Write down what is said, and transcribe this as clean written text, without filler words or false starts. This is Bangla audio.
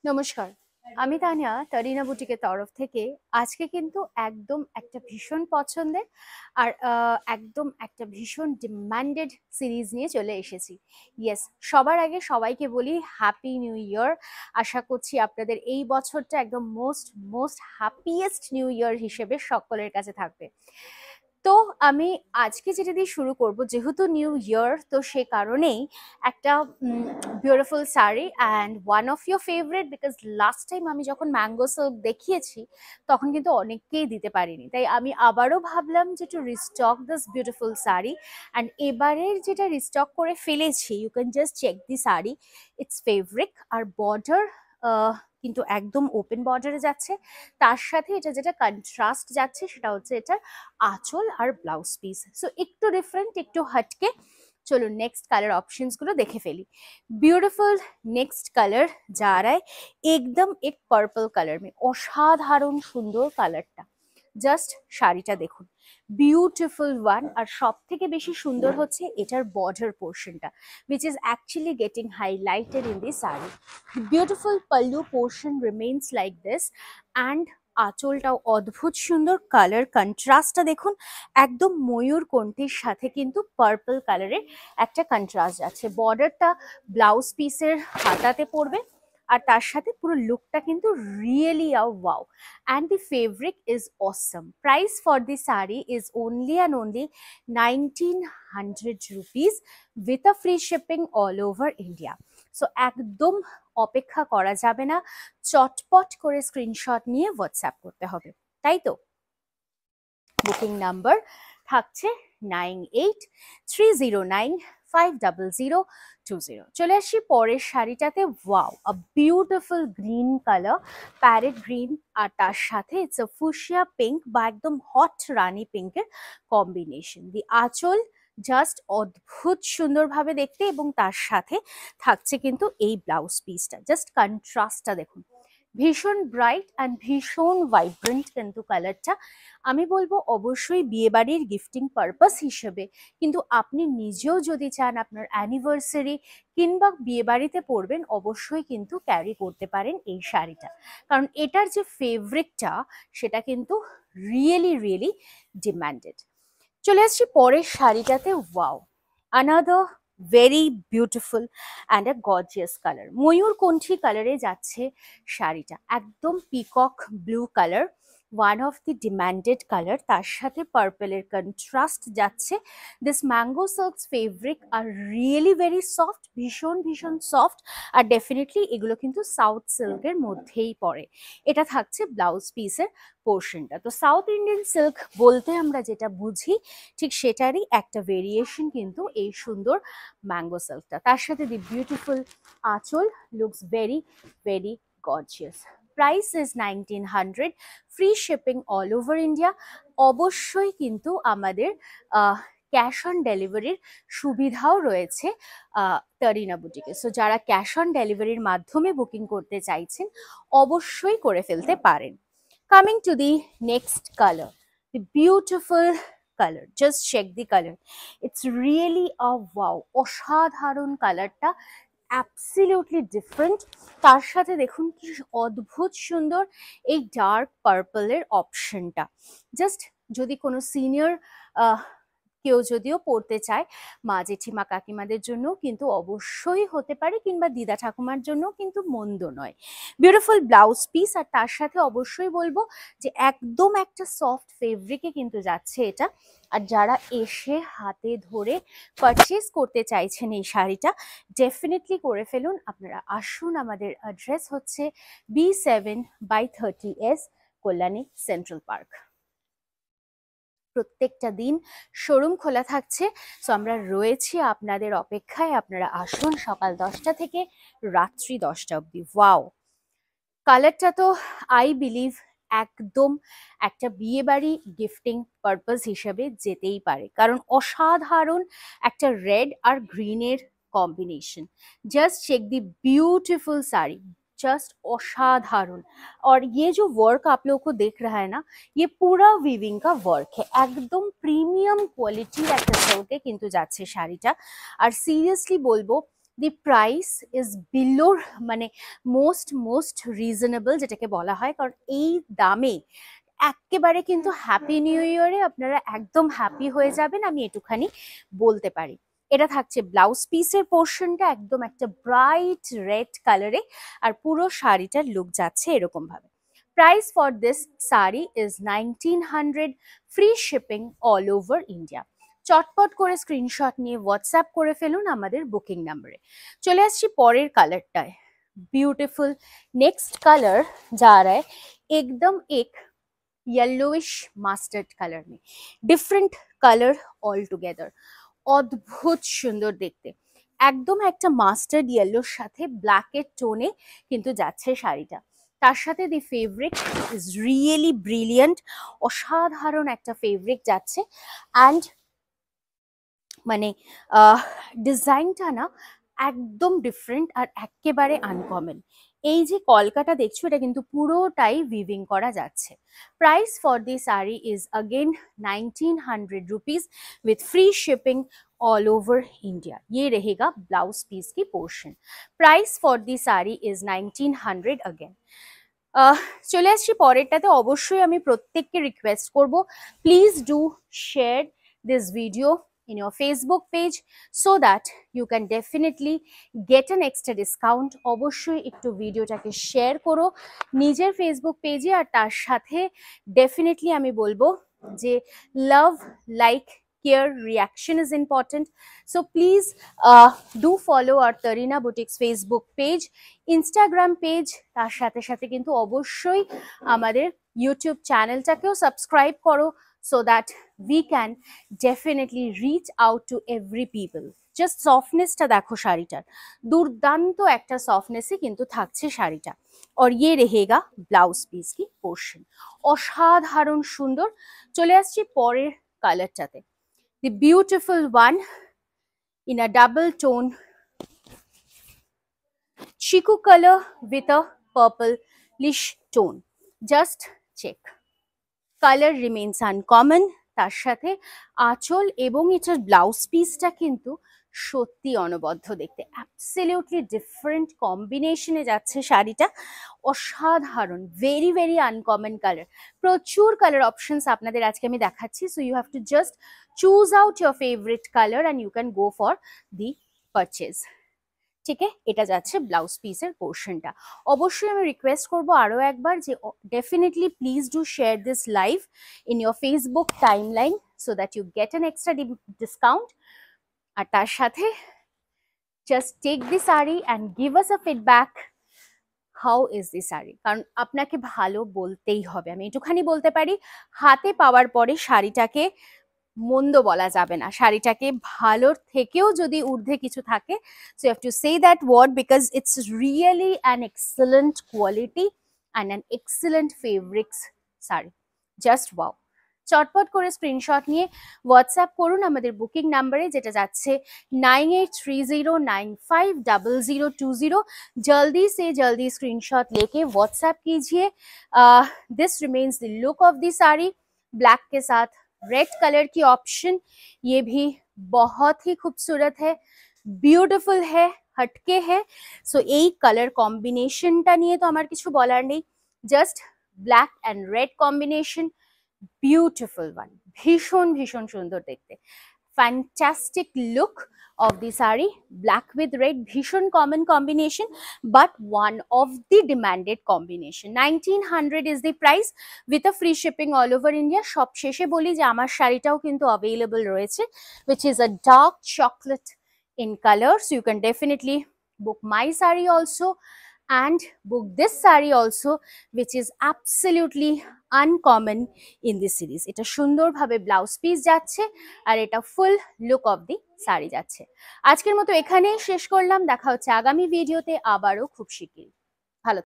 নমস্কার, আমি তানিয়া তারিনা বুটিকের তরফ থেকে আজকে কিন্তু একদম একটা ভীষণ পছন্দের আর একদম একটা ভীষণ ডিমান্ডেড সিরিজ নিয়ে চলে এসেছি। ইয়েস, সবার আগে সবাইকে বলি হ্যাপি নিউ ইয়ার। আশা করছি আপনাদের এই বছরটা একদম most most happiest new year হিসেবে সকলের কাছে থাকবে। তো আমি আজকে যেটা দিয়ে শুরু করব, যেহেতু নিউ ইয়ার, তো সে কারণেই একটা beautiful sari and one of your favourite, because last time আমি যখন ম্যাঙ্গো সিল্ক দেখিয়েছি তখন কিন্তু অনেককেই দিতে পারিনি, তাই আমি আবারও ভাবলাম যে to restock this beautiful sari. And এবারের যেটা রিস্টক করে ফেলেছি, you can just check the sari, its fabric আর বর্ডার কিন্তু একদম ওপেন বর্ডারে যাচ্ছে। তার সাথে এটা যেটা কন্ট্রাস্ট যাচ্ছে সেটা হচ্ছে এটার আঁচল আর ব্লাউজ পিস। সো একটু ডিফারেন্ট, একটু হটকে। চলুন নেক্সট কালার অপশনস গুলো দেখে ফেলি। ब्यूटीफुल नेक्स्ट कलर जा रहा है एकदम एक पर्पल कलर में, অসাধারণ সুন্দর কালারটা। জাস্ট শাড়িটা দেখুন, বিউটিফুল ওয়ান। আর সব থেকে বেশি সুন্দর হচ্ছে এটার বর্ডার পোর্শনটা, which is actually getting highlighted in the saree. The beautiful pallu portion remains like this, and আঁচলটাও অদ্ভুত সুন্দর। কালার কন্ট্রাস্টটা দেখুন, একদম ময়ূর কণ্ঠের সাথে কিন্তু পার্পল কালারের একটা কন্ট্রাস্ট আছে। বর্ডারটা ব্লাউজ পিসের হাতাতে পড়বে, আর তার সাথে পুরো লুকটা কিন্তু really wow. And the fabric is Assam. Price for the sari is only and only 1900 rupees with a free shipping all over India. So একদম অপেক্ষা করা যাবে না, চটপট করে স্ক্রিনশট নিয়ে হোয়াটসঅ্যাপ করতে হবে, তাই তো? বুকিং নাম্বার থাকছে 9830950020। চলে আসি পরের শাড়িটাতে। Wow, a beautiful green colour, parrot green, আর তার সাথে ইটস আ ফুশিয়া পিঙ্ক বা একদম হট রানী পিঙ্কের কম্বিনেশন। দি আঁচল জাস্ট অদ্ভুত সুন্দরভাবে দেখতে, এবং তার সাথে থাকছে কিন্তু এই ব্লাউজ পিসটা। জাস্ট কন্ট্রাস্টটা দেখুন, ভীষণ ব্রাইট অ্যান্ড ভীষণ ভাইব্রেন্ট কিন্তু কালারটা। আমি বলবো অবশ্যই বিয়েবাড়ির গিফটিং পারপাস হিসেবে, কিন্তু আপনি নিজেও যদি চান আপনার অ্যানিভার্সারি কিংবা বিয়েবাড়িতে পরবেন, অবশ্যই কিন্তু ক্যারি করতে পারেন এই শাড়িটা, কারণ এটার যে ফেব্রিকটা সেটা কিন্তু রিয়েলি রিয়েলি ডিমান্ডেড। চলে আসছি পরের শাড়িটাতে। Wow, another very beautiful and a gorgeous colour. ময়ূরকণ্ঠী কালারে যাচ্ছে শাড়িটা, একদম peacock blue colour, one of the demanded colour. তার সাথে পার্পেলের কন্ট্রাস্ট যাচ্ছে। This mango silks fabric are really very soft, ভীষণ ভীষণ সফট। আর ডেফিনেটলি এগুলো কিন্তু সাউথ সিল্কের মধ্যেই পড়ে। এটা থাকছে ব্লাউজ পিসের পোর্শনটা। তো সাউথ ইন্ডিয়ান সিল্ক বলতে আমরা যেটা বুঝি, ঠিক সেটারই একটা ভেরিয়েশন কিন্তু এই সুন্দর ম্যাঙ্গো সিল্কটা। তার সাথে দি বিউটিফুল আঁচল looks very very gorgeous. Price is 1900, free shipping all over India. অবশ্যই কিন্তু আমাদের ক্যাশ অন ডেলিভারির সুবিধাও রয়েছে তারিনা বুটিকে। সো যারা ক্যাশ অন ডেলিভারির মাধ্যমে বুকিং করতে চাইছেন, অবশ্যই করে ফেলতে পারেন। Coming to the next color, the beautiful color. Just check the color. It's really a wow. অসাধারণ কালারটা, অ্যাবসলিউটলি ডিফারেন্ট। তার সাথে দেখুন কি অদ্ভুত সুন্দর এই ডার্ক পার্পলের অপশনটা। জাস্ট যদি কোনো সিনিয়র কেউ যদিও পড়তে চায়, মা জেঠিমা কাকিমাদের জন্য কিন্তু অবশ্যই হতে পারে, কিংবা দিদা ঠাকুমার জন্য কিন্তু মন্দ নয়। বিউটিফুল ব্লাউজ পিস, আর তার সাথে অবশ্যই বলবো যে একদম একটা সফট ফেব্রিকে কিন্তু যাচ্ছে এটা। আর যারা এসে হাতে ধরে পারচেস করতে চাইছেন এই শাড়িটা, ডেফিনেটলি করে ফেলুন। আপনারা আসুন, আমাদের অ্যাড্রেস হচ্ছে B7/30S, কল্যাণী সেন্ট্রাল পার্ক। প্রত্যেকটা দিন শোরুম খোলা থাকছে। সো আমরা রয়েছি আপনাদের অপেক্ষায়। আপনারা আসুন সকাল 10টা থেকে রাত্রি 10টা অবধি। ওয়াও, কালারটা তো আই বিলিভ একদম একটা বিয়েবাড়ি গিফটিং পারপাস হিসেবে যেতেই পারে, কারণ অসাধারণ একটা রেড আর গ্রিনের combination. Just check the beautiful sari, just असाधारण। और ये जो वर्क आप लोगों को देख रहा है ना, ये पूरा वीविंग का वर्क है, एकदम प्रीमियम क्वालिटी একটা সিল্কে কিন্তু যাচ্ছে শাড়িটা। আর সিরিয়াসলি বলবো দি প্রাইস ইজ বিলো, মানে মোস্ট রিজনেবল যেটাকে বলা হয়, কারণ এই দামে একেবারে কিন্তু হ্যাপি নিউ ইয়ারে আপনারা একদম হ্যাপি হয়ে যাবেন, আমি এটুখানি বলতে পারি। এটা থাকছে ব্লাউজ পিসের পোর্শনটা একদম একটা ব্রাইট রেড কালারে, আর পুরো শাড়িটার লুক যাচ্ছে এরকম ভাবে। Price for this sari is 1900, free shipping all over India. চটপট করে স্ক্রিনশট নিয়ে হোয়াটসঅ্যাপ করে ফেলুন আমাদের বুকিং নাম্বারে। চলে আসছি পরের কালারটায়, ब्यूटीफुल नेक्स्ट कलर जा रहा है एकदम एक येलोइश मास्टर्ड कलर में, डिफरेंट कलर ऑल टुगेदर, অদ্ভুত সুন্দর দেখতে, একদম একটা মাস্টার্ড ইয়েলোর সাথে ব্ল্যাকের টোনে কিন্তু যাচ্ছে শাড়িটা। তার সাথে দি ফেব্রিক ইজ রিয়েলি ব্রিলিয়েন্ট, অসাধারণ একটা ফেব্রিক যাচ্ছে। অ্যান্ড মানে ডিজাইনটা না একদম ডিফারেন্ট আর একেবারে আনকমন। এই যে কলকাটা দেখছো এটা কিন্তু পুরোটাই উইভিং করা যাচ্ছে। Price for the sari is again 1900 rupees with free shipping all over India. ये रहेगा ब्लाउज पीस की portion. Price for the sari is 1900 again. চলে আসছি পরেরটাতে। অবশ্যই আমি প্রত্যেককে রিকোয়েস্ট করব, please do share this video in your Facebook page so that you can definitely get an extra discount। অবশ্যই একটু ভিডিওটাকে শেয়ার করো নিজের ফেসবুক পেজে, আর তার সাথে ডেফিনেটলি আমি বলবো যে love, like, care, reaction is important. So please do follow our Tarina boutiques Facebook page, Instagram page, তার সাথে সাথে কিন্তু অবশ্যই আমাদের ইউটিউব চ্যানেলটাকেও সাবস্ক্রাইব করো, so that we can definitely reach out to every people। Just সফটনেসটা দেখো শাড়িটার, দুর্দান্ত একটা সফটনেসই কিন্তু থাকছে শাড়িটা। और ये रहेगा ব্লাউজ পিস কি পোর্শন, অসাধারণ সুন্দর। চলে আসছি পরের কালারটাতে, the beautiful one in a double tone chiku color with a purplish tone। just check, colour remains uncommon. তার সাথে আঁচল এবং এটার ব্লাউজ পিসটা কিন্তু সত্যি অনবদ্য দেখতে, অ্যাবসলিউটলি ডিফারেন্ট কম্বিনেশনে যাচ্ছে শাড়িটা, অসাধারণ, ভেরি ভেরি আনকমন কালার। প্রচুর কালার অপশনস আপনাদের আজকে আমি দেখাচ্ছি, so you have to just choose out your favourite colour and you can go for the purchase. ঠিক আছে, এটা যাচ্ছে ব্লাউজ পিসের পোর্শনটা। অবশ্যই আমি রিকোয়েস্ট করবো আরো একবার যে definitely please do share this live in your Facebook timeline so that you get an extra discount. আর তার সাথে just take the sari and give us a feedback, how is the sari. কারণ আপনাকে ভালো বলতেই হবে, আমি একটুখানি বলতে পারি, হাতে পাওয়ার পরে শাড়িটাকে মন্দ বলা যাবে না, শাড়িটাকে ভালোর থেকেও যদি ঊর্ধ্বে কিছু থাকে, so you have to say that word because it's really an excellent quality and an excellent fabrics sari, just wow. চটপট করে স্ক্রিনশট নিয়ে হোয়াটসঅ্যাপ করুন আমাদের বুকিং নাম্বারে, যেটা যাচ্ছে 9830950020। जल्दी से जल्दी स्क्रीनशॉट लेके व्हाट्सएप कीजिए। This remains the look of the sari, black के साथ रेड कलर की ऑप्शन, ये भी बहुत ही खूबसूरत है, ब्यूटीफुल है, हटके है। सो এই কালার কম্বিনেশনটা নিয়ে তো আমার কিছু বলার নেই, just black and red combination, beautiful one, ভীষণ ভীষণ সুন্দর দেখতে, fantastic look of the saree, black with red, bhishon common combination but one of the demanded combination। 1900 is the price with a free shipping all over India। সব শেষে বলি যে আমার শাড়িটাও কিন্তু available রয়েছে, which is a dark chocolate in color, so you can definitely book my saree also and book this saree also, which is absolutely uncommon in this series। এটা সুন্দরভাবে ব্লাউজ পিস যাচ্ছে আর এটা ফুল লুক অফ দি শাড়ি যাচ্ছে। আজকের মতো এখানেই শেষ করলাম, দেখা হচ্ছে আগামী ভিডিওতে আবারও খুব শিগগিরই।